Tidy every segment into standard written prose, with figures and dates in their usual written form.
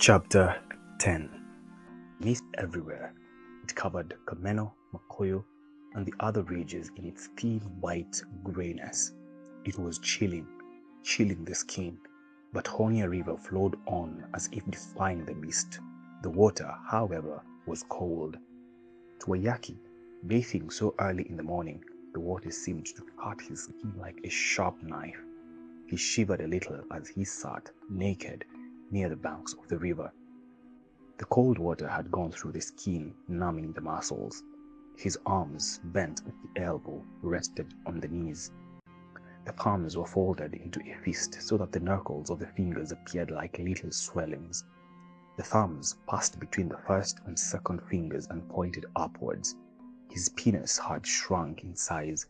Chapter 10. Mist everywhere. It covered Kameno, Makoyo, and the other ridges in its thin white grayness. It was chilling the skin, but Honya River flowed on as if defying the mist. The water, however, was cold. To Wayaki, bathing so early in the morning, the water seemed to cut his skin like a sharp knife. He shivered a little as he sat, naked, near the banks of the river. The cold water had gone through the skin, numbing the muscles. His arms, bent at the elbow, rested on the knees. The palms were folded into a fist so that the knuckles of the fingers appeared like little swellings. The thumbs passed between the first and second fingers and pointed upwards. His penis had shrunk in size,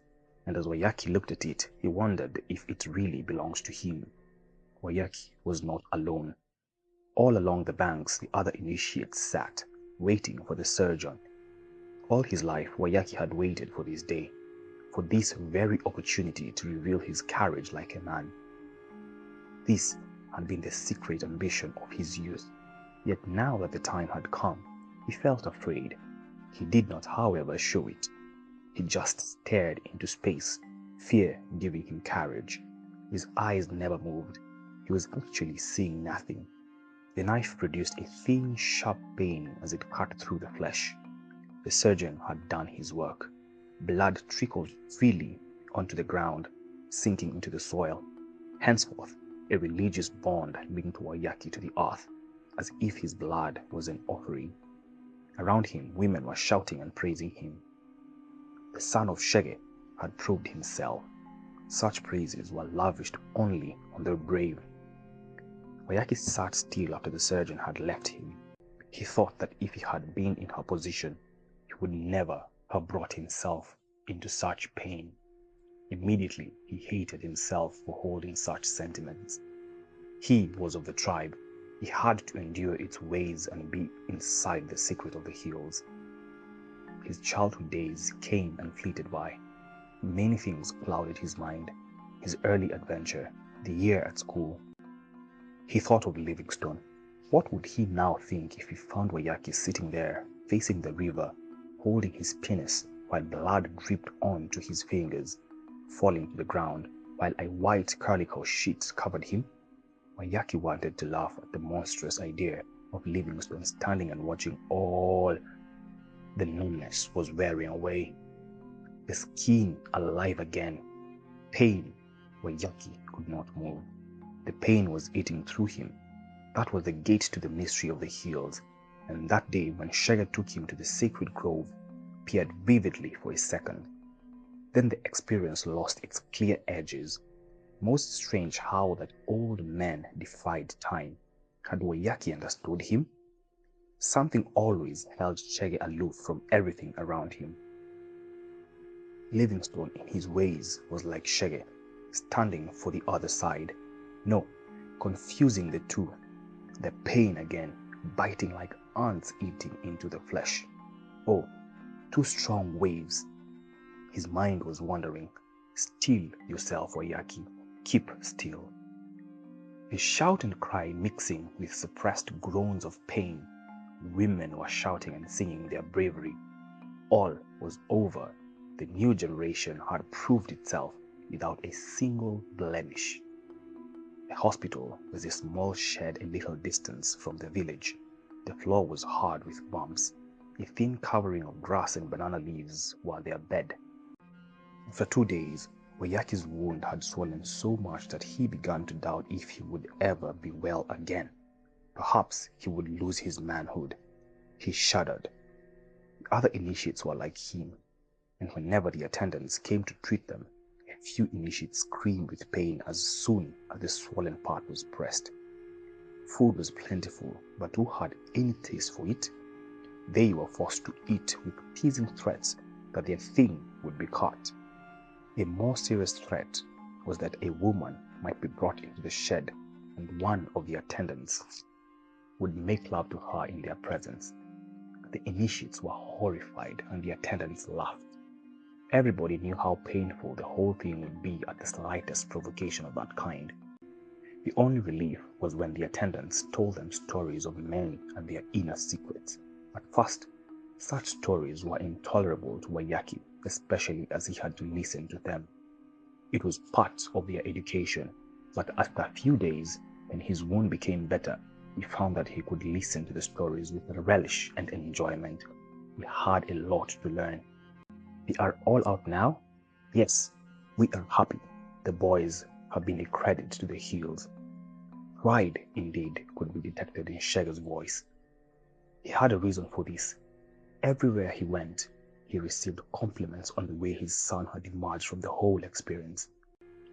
and as Wayaki looked at it, he wondered if it really belonged to him. Wayaki was not alone. All along the banks, the other initiates sat, waiting for the surgeon. All his life, Wayaki had waited for this day, for this very opportunity to reveal his courage like a man. This had been the secret ambition of his youth. Yet now that the time had come, he felt afraid. He did not, however, show it. He just stared into space, fear giving him courage. His eyes never moved. He was actually seeing nothing. The knife produced a thin, sharp pain as it cut through the flesh. The surgeon had done his work. Blood trickled freely onto the ground, sinking into the soil. Henceforth, a religious bond linked Wayaki to the earth, as if his blood was an offering. Around him, women were shouting and praising him. The son of Shege had proved himself. Such praises were lavished only on the brave. Wayaki sat still after the surgeon had left him. He thought that if he had been in her position, he would never have brought himself into such pain. Immediately, he hated himself for holding such sentiments. He was of the tribe. He had to endure its ways and be inside the secret of the hills. His childhood days came and fleeted by. Many things clouded his mind. His early adventure, the year at school. He thought of Livingstone. What would he now think if he found Wayaki sitting there, facing the river, holding his penis while blood dripped onto his fingers, falling to the ground, while a white calico sheet covered him? Wayaki wanted to laugh at the monstrous idea of Livingstone standing and watching all the numbness was wearing away. The skin alive again. Pain. Wayaki could not move. The pain was eating through him. That was the gate to the mystery of the hills, and that day when Shega took him to the sacred grove appeared vividly for a second. Then the experience lost its clear edges. Most strange how that old man defied time. Had Wayaki understood him? Something always held Shege aloof from everything around him. Livingstone in his ways was like Shege, standing for the other side. No, confusing the two. The pain again, biting like ants eating into the flesh. Oh, two strong waves. His mind was wandering. Still yourself, Wayaki. Keep still. A shout and cry mixing with suppressed groans of pain. Women were shouting and singing their bravery. All was over. The new generation had proved itself without a single blemish. The hospital was a small shed a little distance from the village. The floor was hard with bumps. A thin covering of grass and banana leaves were their bed. For 2 days, Wayaki's wound had swollen so much that he began to doubt if he would ever be well again. Perhaps he would lose his manhood. He shuddered. The other initiates were like him, and whenever the attendants came to treat them, a few initiates screamed with pain as soon as the swollen part was pressed. Food was plentiful, but who had any taste for it? They were forced to eat with teasing threats that their thing would be cut. A more serious threat was that a woman might be brought into the shed and one of the attendants would make love to her in their presence. The initiates were horrified and the attendants laughed. Everybody knew how painful the whole thing would be at the slightest provocation of that kind. The only relief was when the attendants told them stories of men and their inner secrets. At first, such stories were intolerable to Wayaki, especially as he had to listen to them. It was part of their education, but after a few days, when his wound became better, he found that he could listen to the stories with relish and enjoyment. He had a lot to learn. "We are all out now? Yes, we are happy. The boys have been a credit to the hills." Pride, indeed, could be detected in Shege's voice. He had a reason for this. Everywhere he went, he received compliments on the way his son had emerged from the whole experience.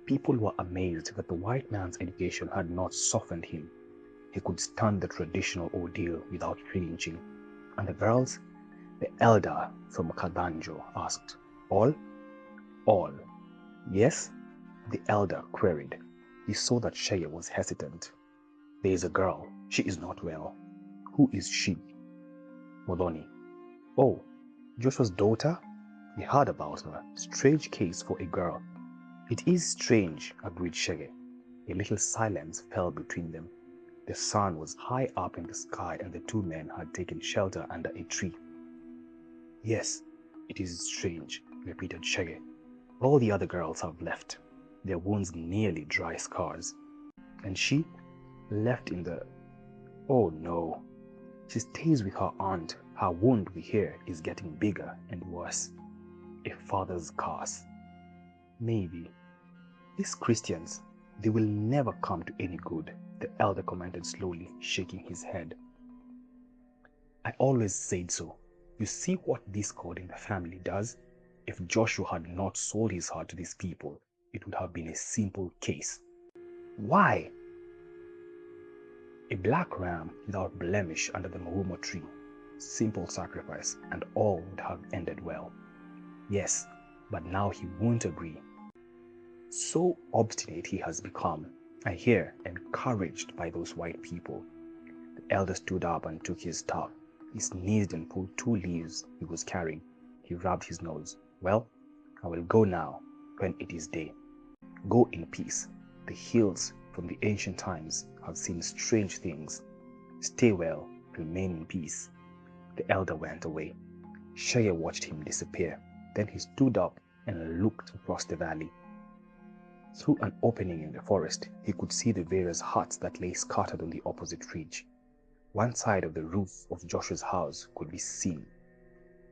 People were amazed that the white man's education had not softened him. He could stand the traditional ordeal without flinching. And the girls? The elder from Kadanjo asked, "All?" "All." "Yes?" the elder queried. He saw that Shege was hesitant. "There is a girl. She is not well." "Who is she?" "Modoni." "Oh, Joshua's daughter? We heard about her. Strange case for a girl." "It is strange," agreed Shege. A little silence fell between them. The sun was high up in the sky and the two men had taken shelter under a tree. "Yes, it is strange," repeated Shege. "All the other girls have left, their wounds nearly dry scars. And she, left in the... Oh no. She stays with her aunt. Her wound, we hear, is getting bigger and worse. A father's curse. Maybe. These Christians, they will never come to any good," the elder commented slowly, shaking his head. "I always said so. You see what discord in the family does? If Joshua had not sold his heart to these people, it would have been a simple case." "Why?" "A black ram without blemish under the mahumo tree. Simple sacrifice, and all would have ended well." "Yes, but now he won't agree. So obstinate he has become, I hear, encouraged by those white people." The elder stood up and took his staff. He sneezed and pulled 2 leaves he was carrying. He rubbed his nose. "Well, I will go now, when it is day. Go in peace. The hills from the ancient times have seen strange things. Stay well, remain in peace." The elder went away. Shege watched him disappear. Then he stood up and looked across the valley. Through an opening in the forest, he could see the various huts that lay scattered on the opposite ridge. One side of the roof of Joshua's house could be seen.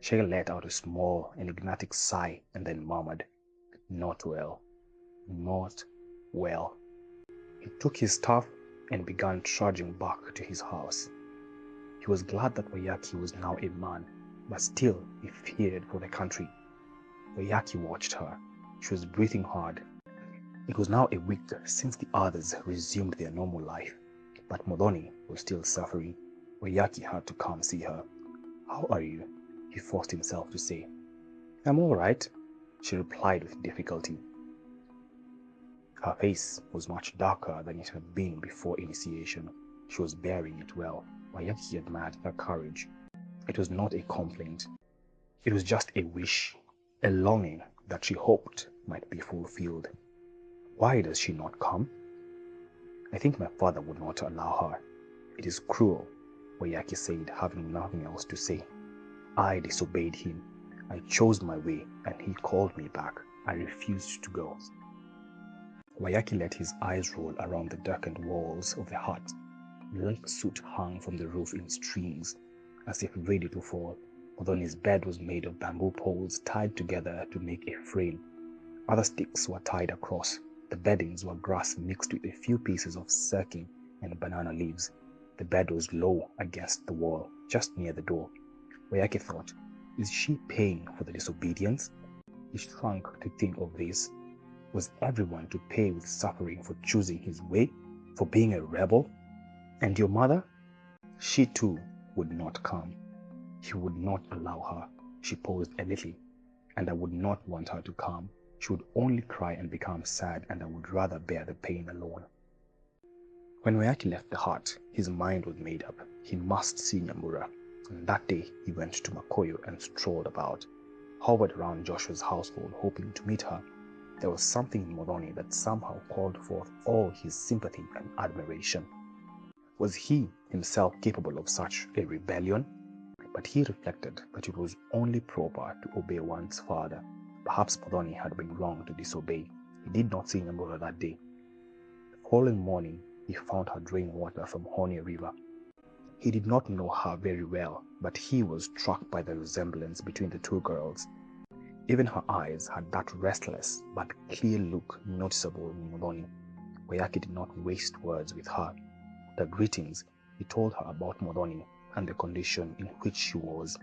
Shege let out a small, enigmatic sigh and then murmured, "Not well. Not well." He took his staff and began trudging back to his house. He was glad that Wayaki was now a man, but still he feared for the country. Wayaki watched her. She was breathing hard. It was now a week since the others resumed their normal life, but Modoni was still suffering. Wayaki had to come see her. "How are you?" he forced himself to say. "I'm all right," she replied with difficulty. Her face was much darker than it had been before initiation. She was bearing it well. Wayaki admired her courage. It was not a complaint. It was just a wish, a longing that she hoped might be fulfilled. "Why does she not come?" "I think my father would not allow her. It is cruel," Wayaki said, having nothing else to say. "I disobeyed him. I chose my way, and he called me back. I refused to go." Wayaki let his eyes roll around the darkened walls of the hut. Black soot hung from the roof in strings, as if ready to fall. Modoni's bed was made of bamboo poles tied together to make a frame. Other sticks were tied across. The beddings were grass mixed with a few pieces of sacking and banana leaves. The bed was low against the wall, just near the door. Wayaki thought, is she paying for the disobedience? He shrank to think of this. Was everyone to pay with suffering for choosing his way, for being a rebel? And your mother? She too would not come. He would not allow her. She paused a little. And I would not want her to come. She would only cry and become sad, and I would rather bear the pain alone. When Wayaki left the hut, his mind was made up. He must see Nyambura. And that day he went to Makoyo and strolled about, hovered around Joshua's household, hoping to meet her. There was something in Modoni that somehow called forth all his sympathy and admiration. Was he himself capable of such a rebellion? But he reflected that it was only proper to obey one's father. Perhaps Modoni had been wrong to disobey. He did not see Njoro that day. The following morning, he found her drawing water from Honey River. He did not know her very well, but he was struck by the resemblance between the two girls. Even her eyes had that restless but clear look noticeable in Modoni. Wayaki did not waste words with her. After greetings, he told her about Modoni and the condition in which she was.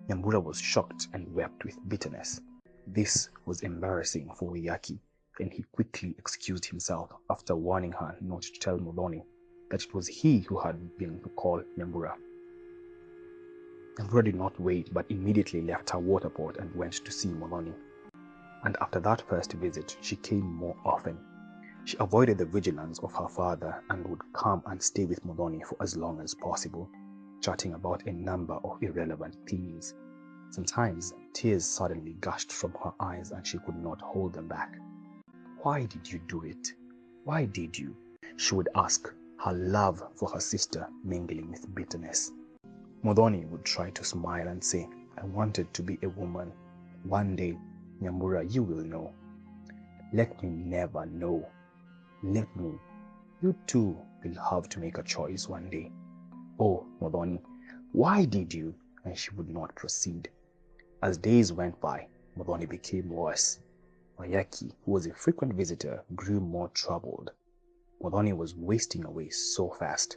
Nyambura was shocked and wept with bitterness. This was embarrassing for Wayaki, and he quickly excused himself after warning her not to tell Modoni that it was he who had been to call Nyambura. Nyambura did not wait but immediately left her water pot and went to see Modoni. And after that first visit, she came more often. She avoided the vigilance of her father and would come and stay with Modoni for as long as possible, chatting about a number of irrelevant themes. Sometimes tears suddenly gushed from her eyes and she could not hold them back. "Why did you do it? Why did you?" she would ask, her love for her sister mingling with bitterness. Modoni would try to smile and say, "I wanted to be a woman. One day, Nyambura, you will know." "Let me never know. Let me. You too will have to make a choice one day." "Oh, Modoni, why did you?" And she would not proceed. As days went by, Modoni became worse. Wayaki, who was a frequent visitor, grew more troubled. Modoni was wasting away so fast.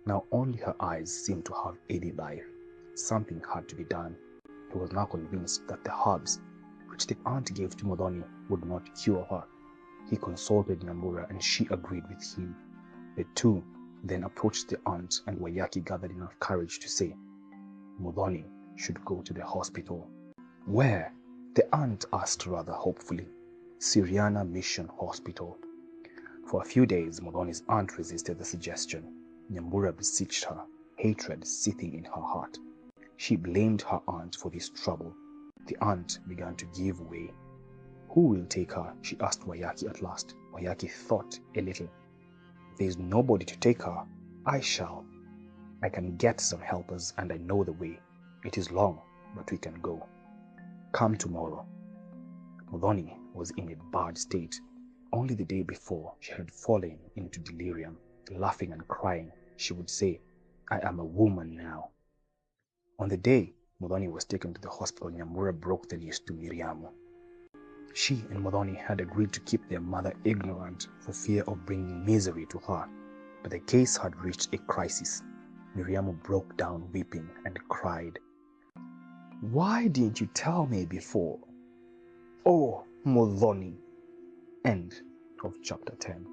Now only her eyes seemed to have any life. Something had to be done. He was now convinced that the herbs which the aunt gave to Modoni would not cure her. He consulted Nyambura and she agreed with him. The two then approached the aunt and Wayaki gathered enough courage to say Modoni should go to the hospital. "Where?" the aunt asked rather hopefully. "Syriana Mission Hospital." For a few days, Modoni's aunt resisted the suggestion. Nyambura beseeched her, hatred seething in her heart. She blamed her aunt for this trouble. The aunt began to give way. "Who will take her?" she asked Wayaki at last. Wayaki thought a little. "If there is nobody to take her, I shall. I can get some helpers and I know the way. It is long, but we can go. Come tomorrow." Modoni was in a bad state. Only the day before, she had fallen into delirium. Laughing and crying, she would say, "I am a woman now." On the day Modoni was taken to the hospital, Nyambura broke the news to Miriamu. She and Modoni had agreed to keep their mother ignorant for fear of bringing misery to her. But the case had reached a crisis. Miriamu broke down weeping and cried, "Why didn't you tell me before? Oh, Modoni." End of chapter 10.